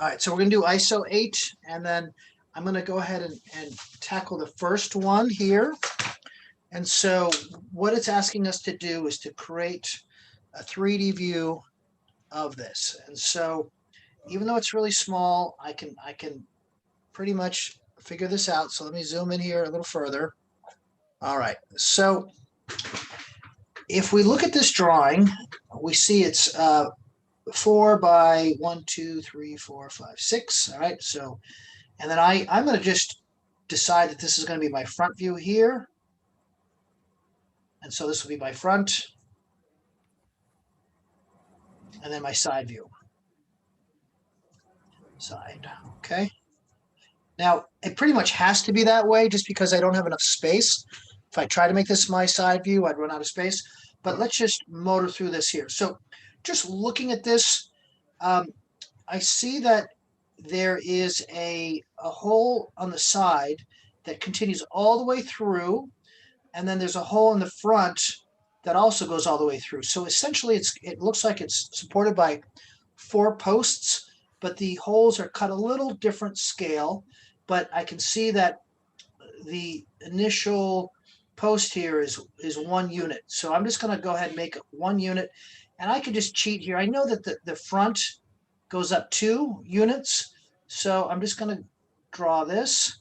All right, so we're gonna do ISO 8, and then I'm gonna go ahead and tackle the first one here. And so what it's asking us to do is to create a 3D view of this. And so even though it's really small, I can pretty much figure this out. So let me zoom in here a little further. All right, so if we look at this drawing, we see it's 4 by 1, 2, 3, 4, 5, 6. All right, so, and then I'm going to just decide that this is going to be my front view here. And so this will be my front. And then my side view. Side, okay. Now, it pretty much has to be that way just because I don't have enough space. If I try to make this my side view, I'd run out of space. But let's just motor through this here. So just looking at this, I see that there is a hole on the side that continues all the way through. And then there's a hole in the front that also goes all the way through. So essentially, it looks like it's supported by 4 posts, but the holes are cut a little different scale. But I can see that the initial post here is 1 unit. So I'm just going to go ahead and make it 1 unit. And I can just cheat here. I know that the front goes up 2 units. So I'm just going to draw this.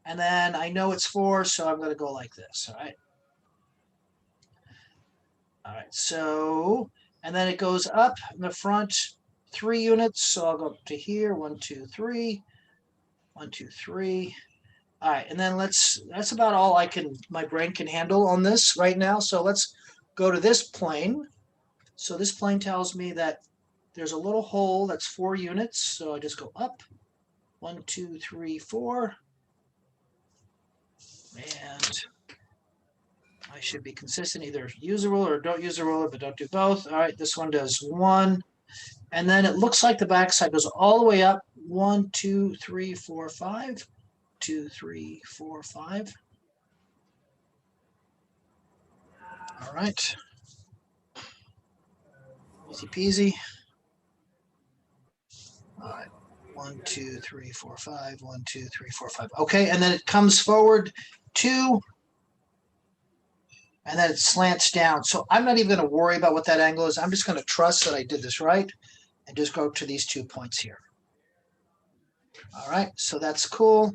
And then I know it's 4, so I'm going to go like this. All right. All right. So, and then it goes up in the front 3 units. So I'll go up to here. 1, 2, 3. 1, 2, 3. All right, and then that's about all my brain can handle on this right now. So let's go to this plane. So this plane tells me that there's a little hole that's 4 units. So I just go up 1, 2, 3, 4. And I should be consistent, either use a ruler or don't use a ruler, but don't do both. All right, this one does 1. And then it looks like the backside goes all the way up 1, 2, 3, 4, 5. 2, 3, 4, 5. All right. Easy peasy. All right. 1, 2, 3, 4, 5. 1, 2, 3, 4, 5. Okay, and then it comes forward 2, and then it slants down. So I'm not even going to worry about what that angle is. I'm just going to trust that I did this right and just go to these 2 points here. All right, so that's cool.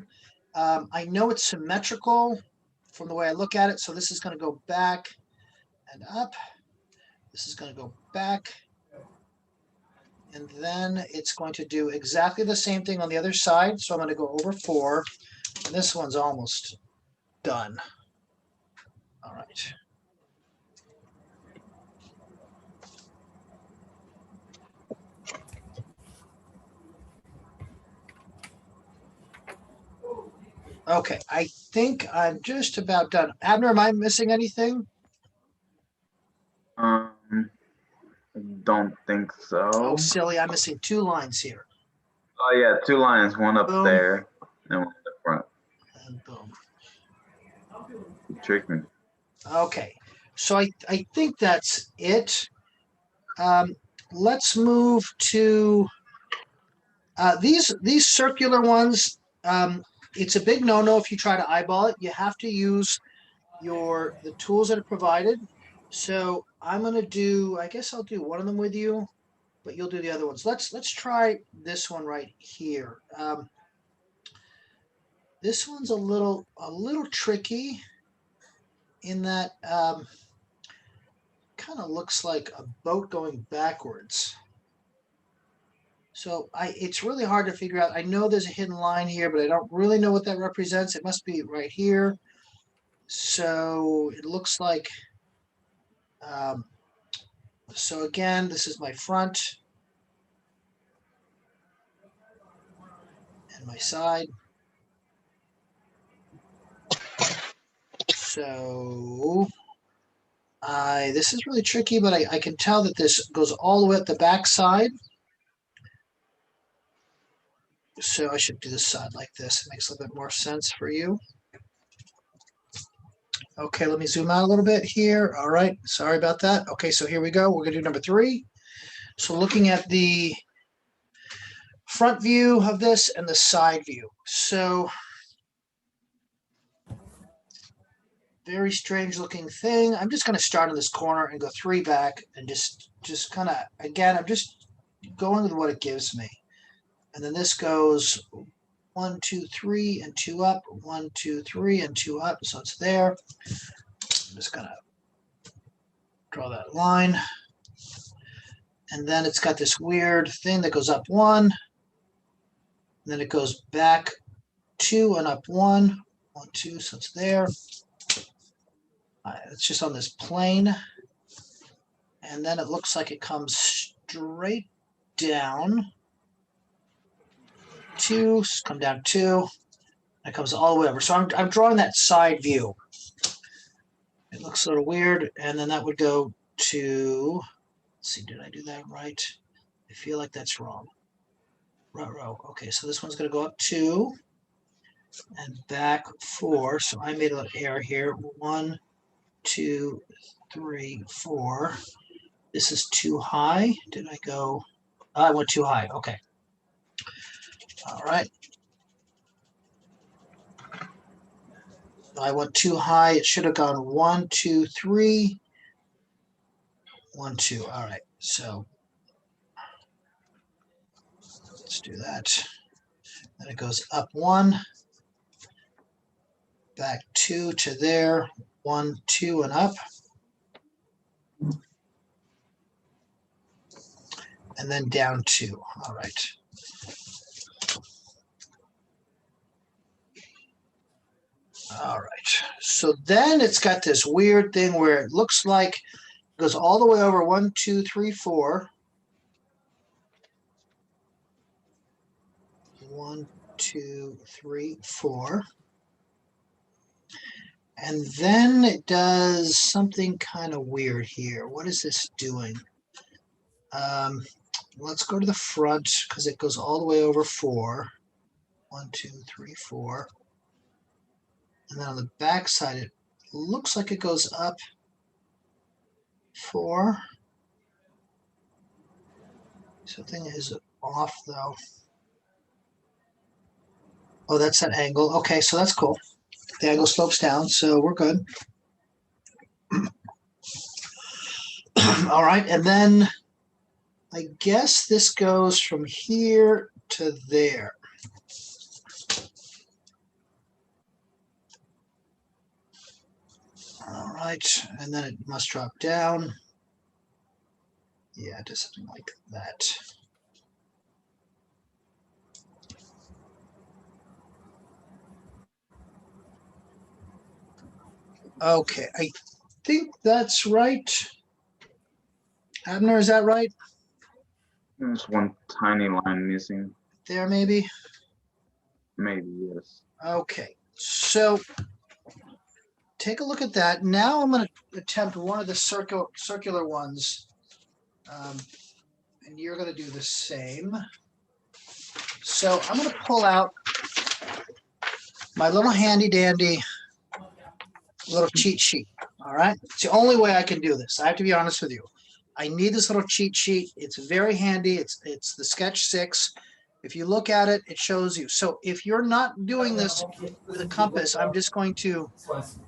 I know it's symmetrical from the way I look at it. So this is going to go back and up. This is going to go back. And then it's going to do exactly the same thing on the other side. So I'm going to go over 4. And this one's almost done. All right. Okay, I think I'm just about done. Abner, am I missing anything? Don't think so. Oh, silly, I'm missing 2 lines here. Oh yeah, 2 lines, one up Boom. there and one in the front. And boom. You tricked me. Okay, so I think that's it. Let's move to these circular ones. It's a big no-no if you try to eyeball it. You have to use the tools that are provided. So I'm going to do, I guess I'll do one of them with you, but you'll do the other ones. Let's try this one right here. This one's a little tricky in that kind of looks like a boat going backwards. So it's really hard to figure out. I know there's a hidden line here, but I don't really know what that represents. It must be right here. So it looks like, so again, this is my front and my side. So this is really tricky, but I can tell that this goes all the way up the back side. So I should do this side like this. It makes a little bit more sense for you. Okay, let me zoom out a little bit here. All right, sorry about that. Okay, so here we go. We're going to do number 3. So looking at the front view of this and the side view. So very strange looking thing. I'm just going to start in this corner and go 3 back and just kind of, again, I'm just going with what it gives me. And then this goes 1, 2, 3 and 2 up, 1, 2, 3 and 2 up. So it's there. I'm just going to draw that line. And then it's got this weird thing that goes up 1. And then it goes back 2 and up 1, 1, 2. So it's there. It's just on this plane. And then it looks like it comes straight down 2, come down 2. It comes all the way over. So I'm drawing that side view. It looks a little weird. And then that would go to, let's see, did I do that right? I feel like that's wrong. Row. Okay, so this one's going to go up 2 and back 4. So I made a little error here. 1, 2, 3, 4. This is too high. Did I go? I went too high. Okay. All right. I went too high. It should have gone 1, 2, 3. 1, 2. All right. So let's do that. Then it goes up 1, back 2 to there, 1, 2, and up. And then down 2. All right. All right. So then it's got this weird thing where it looks like it goes all the way over 1, 2, 3, 4. 1, 2, 3, 4. And then it does something kind of weird here. What is this doing? Let's go to the front because it goes all the way over 4. 1, 2, 3, 4. And then on the back side, it looks like it goes up 4. Something is off though. Oh, that's that angle. Okay, so that's cool. The angle slopes down, so we're good. All right, and then I guess this goes from here to there. All right, and then it must drop down. Yeah, it does something like that. Okay, I think that's right. Abner, is that right? There's one tiny line missing. There, maybe? Maybe, yes. Okay, so take a look at that. Now I'm going to attempt one of the circular ones. And you're going to do the same. So I'm going to pull out my little handy dandy little cheat sheet. All right. It's the only way I can do this. I have to be honest with you. I need this little cheat sheet. It's very handy. It's the Sketch 6. If you look at it, it shows you. So if you're not doing this with a compass, I'm just going to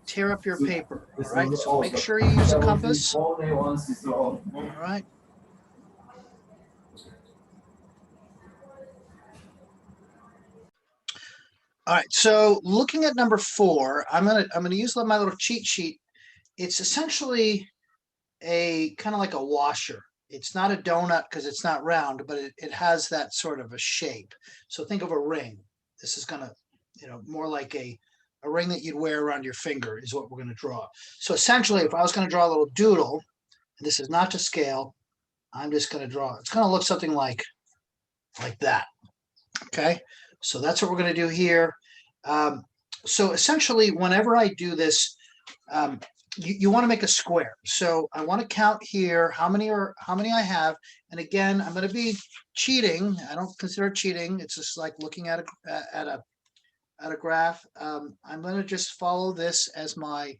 tear up your paper. All right. So make sure you use a compass. All right. All right, so looking at number 4, I'm gonna use my little cheat sheet. It's essentially a kind of like a washer. It's not a donut because it's not round, but it has that sort of a shape. So think of a ring. This is gonna, more like a ring that you'd wear around your finger is what we're gonna draw. So essentially, if I was gonna draw a little doodle, and this is not to scale, I'm just gonna draw. It's gonna look something like that. Okay. So that's what we're going to do here. So essentially, whenever I do this, you want to make a square. So I want to count here how many I have. And again, I'm going to be cheating. I don't consider it cheating. It's just like looking at a graph. I'm going to just follow this as the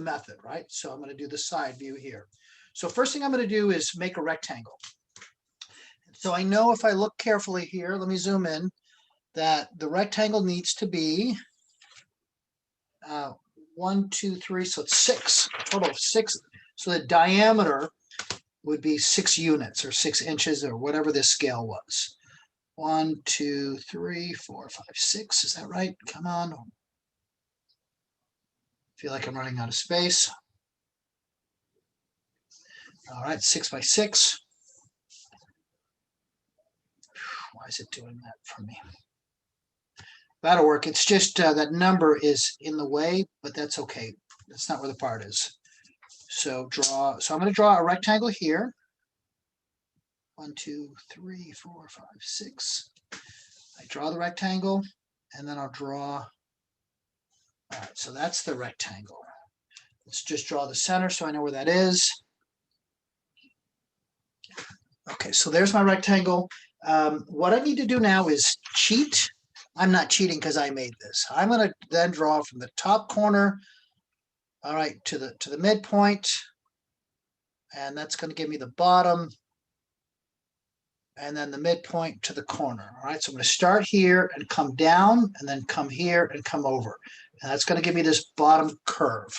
method, right? So I'm going to do the side view here. So first thing I'm going to do is make a rectangle. So I know if I look carefully here, let me zoom in, that the rectangle needs to be 1, 2, 3, so it's 6, a total of 6. So the diameter would be 6 units or 6 inches or whatever this scale was. 1, 2, 3, 4, 5, 6. Is that right? Come on. Feel like I'm running out of space. All right, 6 by 6. Why is it doing that for me? That'll work. It's just that number is in the way, but that's okay. That's not where the part is. So draw. So I'm going to draw a rectangle here. 1, 2, 3, 4, 5, 6. I draw the rectangle, and then I'll draw. All right, so that's the rectangle. Let's just draw the center so I know where that is. Okay, so there's my rectangle. What I need to do now is cheat. I'm not cheating because I made this. I'm going to then draw from the top corner, all right, to the midpoint, and that's going to give me the bottom, and then the midpoint to the corner. All right, so I'm going to start here and come down, and then come here and come over, and that's going to give me this bottom curve.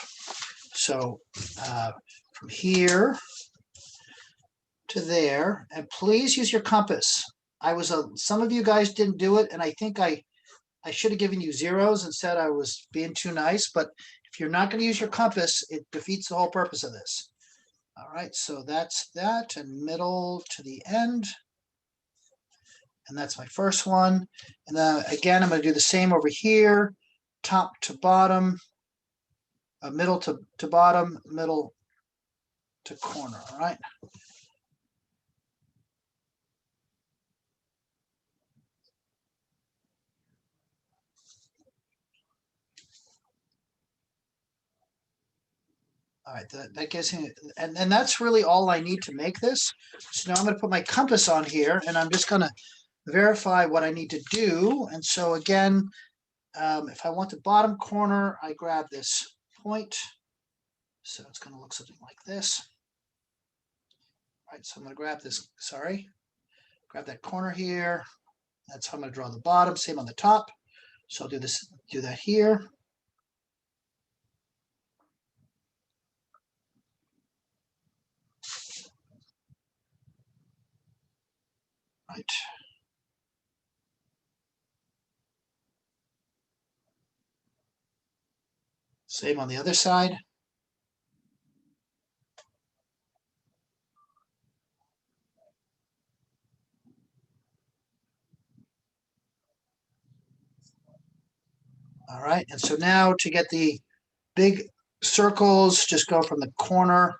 So from here to there, and please use your compass. Some of you guys didn't do it, and I think I should have given you zeros and said I was being too nice, but if you're not going to use your compass, it defeats the whole purpose of this. All right, so that's that, and middle to the end. And that's my first one. And then again, I'm going to do the same over here, top to bottom, middle to bottom, middle to corner, all right? All right, that gives me, and that's really all I need to make this. So now I'm going to put my compass on here, and I'm just going to verify what I need to do. And so again, if I want the bottom corner, I grab this point. So it's going to look something like this. All right, so I'm going to grab this, grab that corner here. That's how I'm going to draw the bottom, same on the top. So I'll do that here. Right. Same on the other side. All right, and so now to get the big circles, just go from the corner.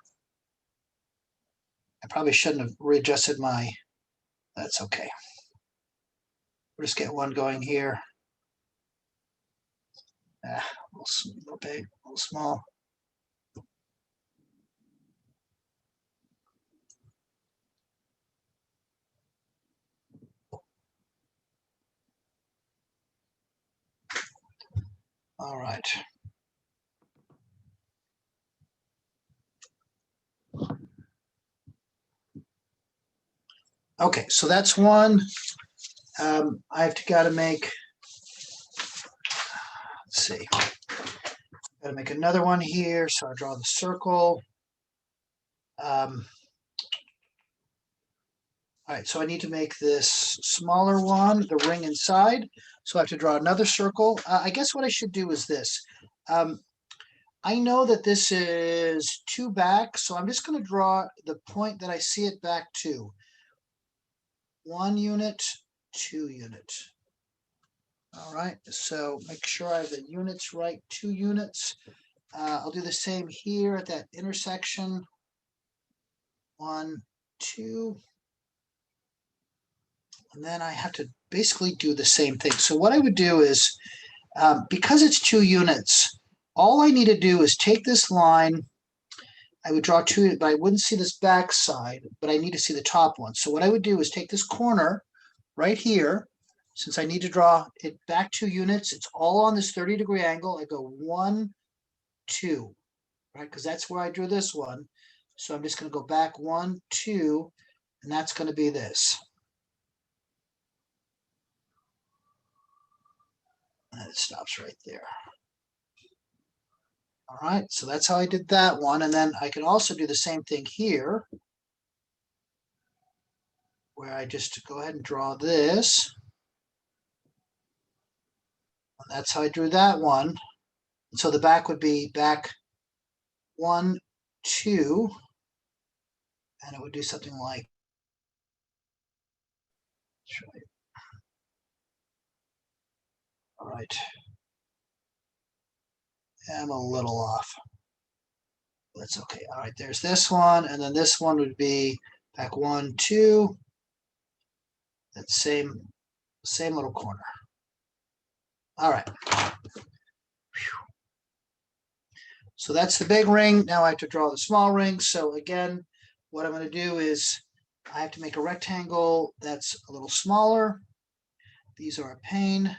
I probably shouldn't have readjusted that's okay. We'll just get one going here. A little big, a little small. All right. Okay, so that's one. I've got to make, let's see, got to make another one here. So I draw the circle. All right, so I need to make this smaller one, the ring inside. So I have to draw another circle. I guess what I should do is this. I know that this is 2 back, so I'm just going to draw the point that I see it back to. 1 unit, 2 unit. All right, so make sure I have the units right, 2 units. I'll do the same here at that intersection. 1, 2. And then I have to basically do the same thing. So what I would do is, because it's 2 units, all I need to do is take this line. I would draw 2, but I wouldn't see this back side, but I need to see the top one. So what I would do is take this corner right here. Since I need to draw it back 2 units, it's all on this 30-degree angle. I go 1, 2, right? Because that's where I drew this one. So I'm just going to go back 1, 2, and that's going to be this. And it stops right there. All right, so that's how I did that one. And then I can also do the same thing here, where I just go ahead and draw this. And that's how I drew that one. And so the back would be back 1, 2, and it would do something like, all right. I'm a little off. That's okay. All right, there's this one, and then this one would be back 1, 2. That same little corner. All right. So that's the big ring. Now I have to draw the small ring. So again, what I'm going to do is I have to make a rectangle that's a little smaller. These are a pain.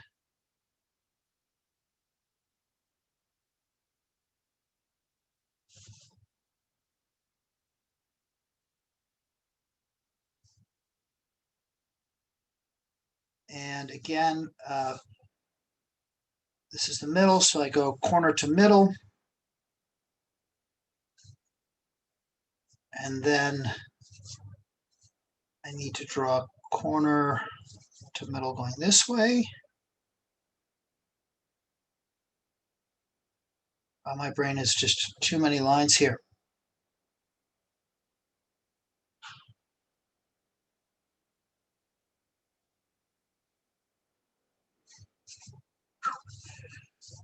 And again, this is the middle, so I go corner to middle. And then I need to draw corner to middle going this way. My brain is just too many lines here.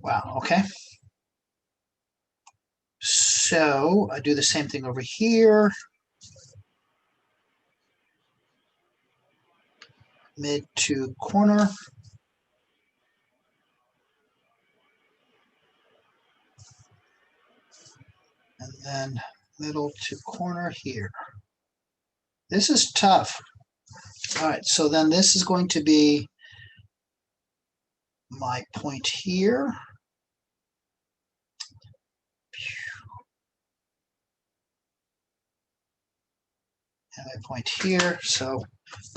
Wow, okay. So I do the same thing over here. Mid to corner. And then middle to corner here. This is tough. All right, so then this is going to be my point here. And my point here. So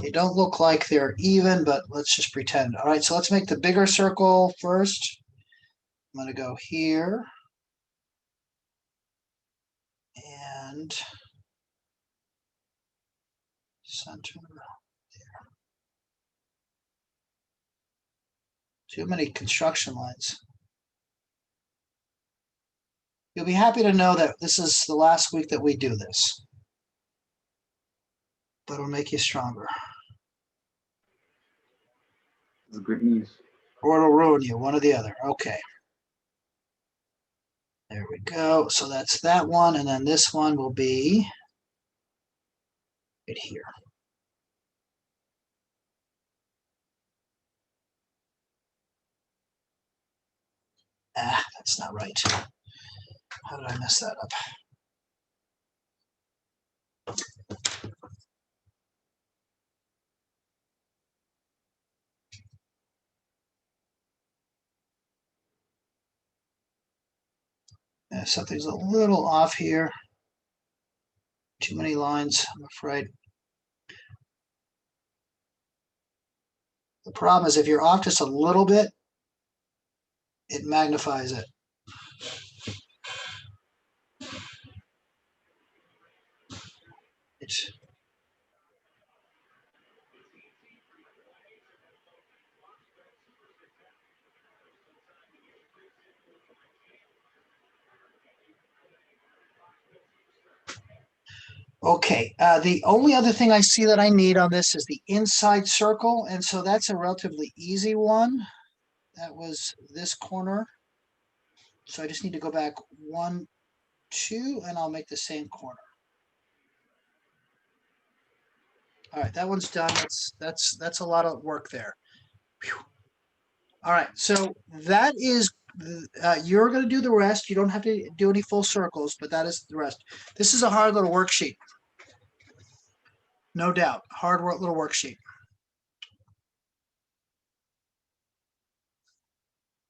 they don't look like they're even, but let's just pretend. All right, so let's make the bigger circle first. I'm going to go here. And center there. Too many construction lines. You'll be happy to know that this is the last week that we do this. But it'll make you stronger. It's good news. Or it'll ruin you, one or the other. Okay. There we go. So that's that one. And then this one will be right here. Ah, that's not right. How did I mess that up? Yeah, something's a little off here. Too many lines, I'm afraid. The problem is if you're off just a little bit, it magnifies it. It's okay. The only other thing I see that I need on this is the inside circle, and so that's a relatively easy one. That was this corner. So I just need to go back 1, 2, and I'll make the same corner. All right, that one's done. That's a lot of work there. Whew. All right, so that is you're going to do the rest. You don't have to do any full circles, but that is the rest. This is a hard little worksheet. No doubt, hard little worksheet.